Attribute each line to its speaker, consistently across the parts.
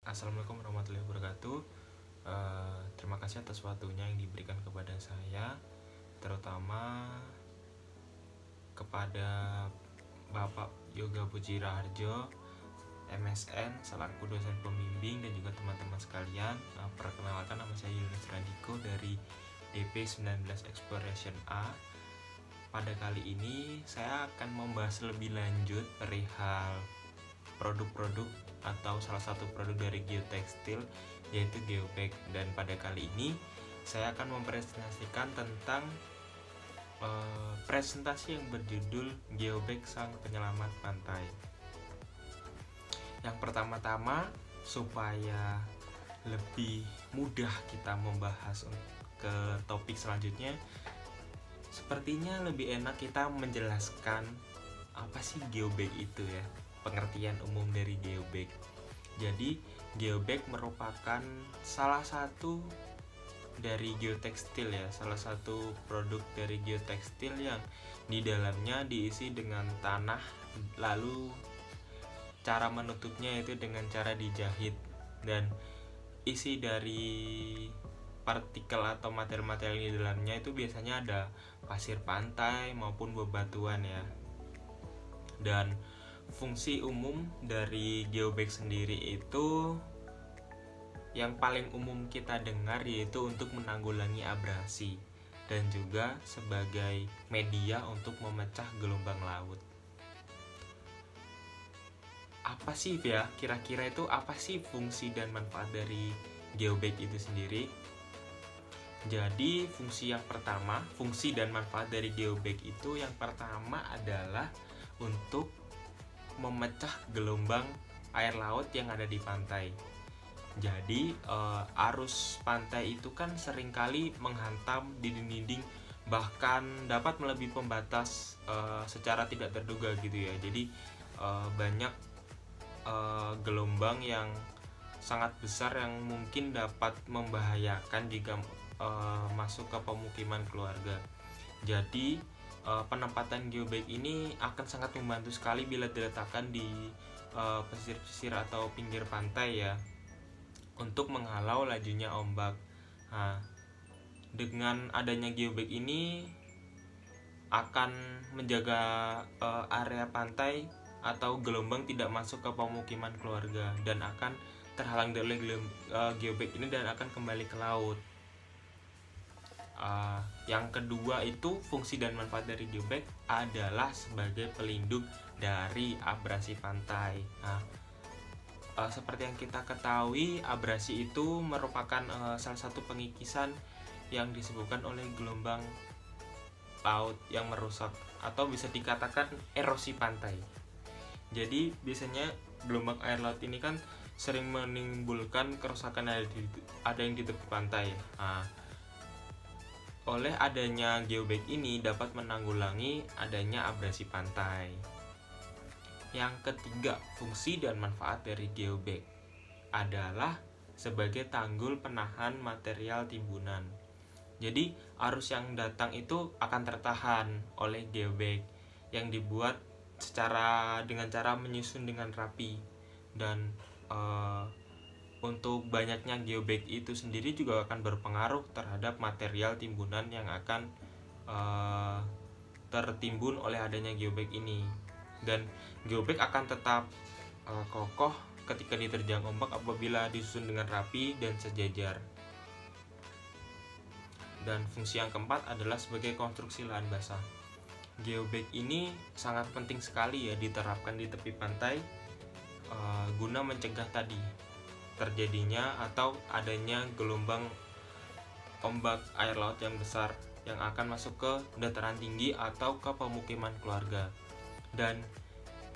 Speaker 1: Assalamualaikum warahmatullahi wabarakatuh. Terima kasih atas waktunya yang diberikan kepada saya, terutama kepada Bapak Yoga Puji Raharjo, MSN, selaku dosen pembimbing, dan juga teman-teman sekalian. Perkenalkan, nama saya Yunus Randiko dari DP 19 Exploration A. Pada kali ini saya akan membahas lebih lanjut perihal produk-produk atau salah satu produk dari geotekstil, yaitu geobag. Dan pada kali ini saya akan mempresentasikan tentang presentasi yang berjudul Geobag Sang Penyelamat Pantai. Yang pertama-tama, supaya lebih mudah kita membahas ke topik selanjutnya, sepertinya lebih enak kita menjelaskan apa sih geobag itu ya, pengertian umum dari geobag. Jadi geobag merupakan salah satu dari geotekstil ya, salah satu produk dari geotekstil yang di dalamnya diisi dengan tanah, lalu cara menutupnya itu dengan cara dijahit, dan isi dari partikel atau material-material di dalamnya itu biasanya ada pasir pantai maupun bebatuan ya. Dan fungsi umum dari geobag sendiri itu yang paling umum kita dengar yaitu untuk menanggulangi abrasi dan juga sebagai media untuk memecah gelombang laut. Apa sih ya, kira-kira itu apa sih fungsi dan manfaat dari geobag itu sendiri? Jadi fungsi dan manfaat dari geobag itu yang pertama adalah untuk memecah gelombang air laut yang ada di pantai. Jadi arus pantai itu kan seringkali menghantam dinding-dinding, bahkan dapat melebihi pembatas secara tidak terduga gitu ya. Jadi banyak gelombang yang sangat besar yang mungkin dapat membahayakan jika masuk ke pemukiman keluarga. Jadi penempatan geobag ini akan sangat membantu sekali bila diletakkan di pesisir-pesisir atau pinggir pantai ya, untuk menghalau lajunya ombak. Nah, dengan adanya geobag ini akan menjaga area pantai atau gelombang tidak masuk ke pemukiman keluarga dan akan terhalang dari geobag ini dan akan kembali ke laut. Yang kedua itu fungsi dan manfaat dari geobag adalah sebagai pelindung dari abrasi pantai. Seperti yang kita ketahui, abrasi itu merupakan salah satu pengikisan yang disebabkan oleh gelombang laut yang merusak, atau bisa dikatakan erosi pantai. Jadi biasanya gelombang air laut ini kan sering menimbulkan kerusakan ada yang di tepi pantai. Oleh adanya geobag ini dapat menanggulangi adanya abrasi pantai. Yang ketiga, fungsi dan manfaat dari geobag adalah sebagai tanggul penahan material timbunan. Jadi arus yang datang itu akan tertahan oleh geobag yang dibuat dengan cara menyusun dengan rapi. Dan untuk banyaknya geobag itu sendiri juga akan berpengaruh terhadap material timbunan yang akan tertimbun oleh adanya geobag ini. Dan geobag akan tetap kokoh ketika diterjang ombak apabila disusun dengan rapi dan sejajar. Dan fungsi yang keempat adalah sebagai konstruksi lahan basah. Geobag ini sangat penting sekali ya diterapkan di tepi pantai guna mencegah tadi terjadinya atau adanya gelombang ombak air laut yang besar yang akan masuk ke dataran tinggi atau ke pemukiman keluarga. Dan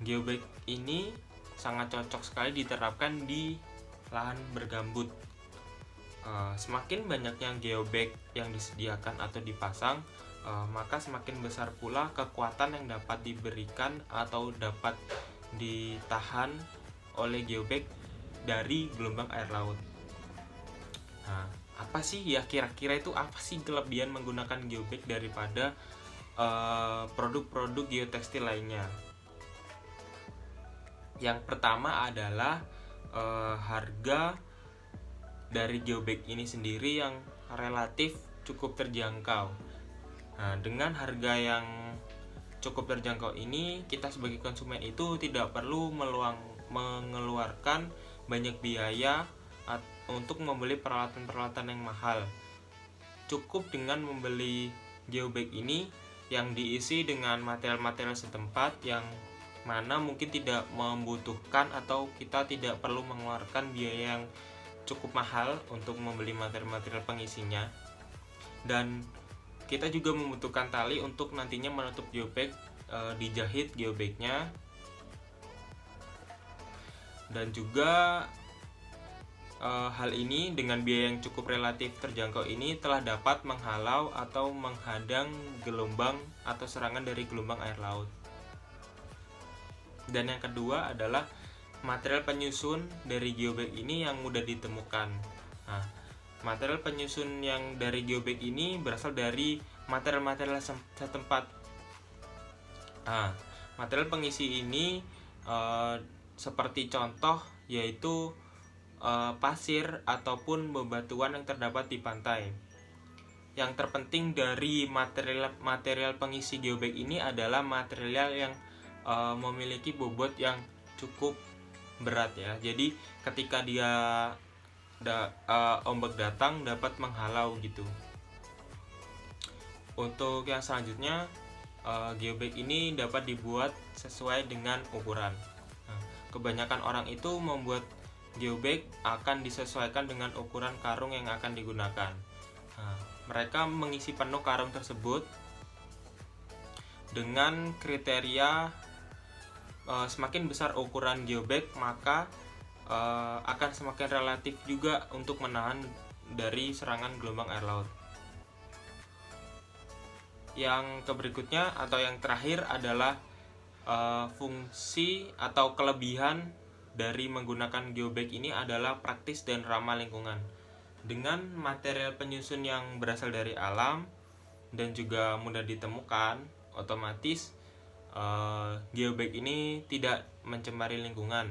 Speaker 1: geobag ini sangat cocok sekali diterapkan di lahan bergambut. Semakin banyaknya geobag yang disediakan atau dipasang, maka semakin besar pula kekuatan yang dapat diberikan atau dapat ditahan oleh geobag dari gelombang air laut. Apa sih ya, kira-kira itu apa sih kelebihan menggunakan geobag daripada produk-produk geotekstil lainnya? Yang pertama adalah harga dari geobag ini sendiri yang relatif cukup terjangkau. Nah, dengan harga yang cukup terjangkau ini, kita sebagai konsumen itu tidak perlu mengeluarkan banyak biaya untuk membeli peralatan-peralatan yang mahal. Cukup dengan membeli geobag ini yang diisi dengan material-material setempat yang mana mungkin tidak membutuhkan atau kita tidak perlu mengeluarkan biaya yang cukup mahal untuk membeli material-material pengisinya. Dan kita juga membutuhkan tali untuk nantinya menutup geobag, dijahit geobagnya. Dan juga hal ini dengan biaya yang cukup relatif terjangkau ini telah dapat menghalau atau menghadang gelombang atau serangan dari gelombang air laut. Dan yang kedua adalah material penyusun dari geobag ini yang mudah ditemukan. Nah, material penyusun yang dari geobag ini berasal dari material-material setempat. Nah, material pengisi ini seperti contoh yaitu pasir ataupun bebatuan yang terdapat di pantai. Yang terpenting dari material pengisi geobag ini adalah material yang memiliki bobot yang cukup berat ya. Jadi ketika ombak datang dapat menghalau gitu. Untuk yang selanjutnya, geobag ini dapat dibuat sesuai dengan ukuran. Nah, kebanyakan orang itu membuat geobag akan disesuaikan dengan ukuran karung yang akan digunakan. Nah, mereka mengisi penuh karung tersebut dengan kriteria semakin besar ukuran geobag maka akan semakin relatif juga untuk menahan dari serangan gelombang air laut. Yang berikutnya atau yang terakhir adalah fungsi atau kelebihan dari menggunakan geobag ini adalah praktis dan ramah lingkungan. Dengan material penyusun yang berasal dari alam dan juga mudah ditemukan, otomatis geobag ini tidak mencemari lingkungan.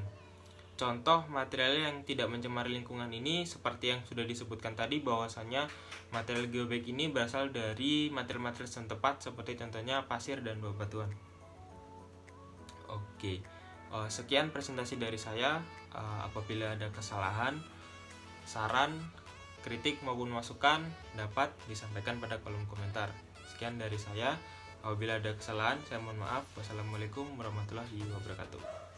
Speaker 1: Contoh material yang tidak mencemari lingkungan ini seperti yang sudah disebutkan tadi, bahwasanya material geobag ini berasal dari material-material setempat seperti contohnya pasir dan bebatuan. Oke, sekian presentasi dari saya. Apabila ada kesalahan, saran, kritik maupun masukan dapat disampaikan pada kolom komentar. Sekian dari saya. Apabila ada kesalahan, saya mohon maaf. Wassalamualaikum warahmatullahi wabarakatuh.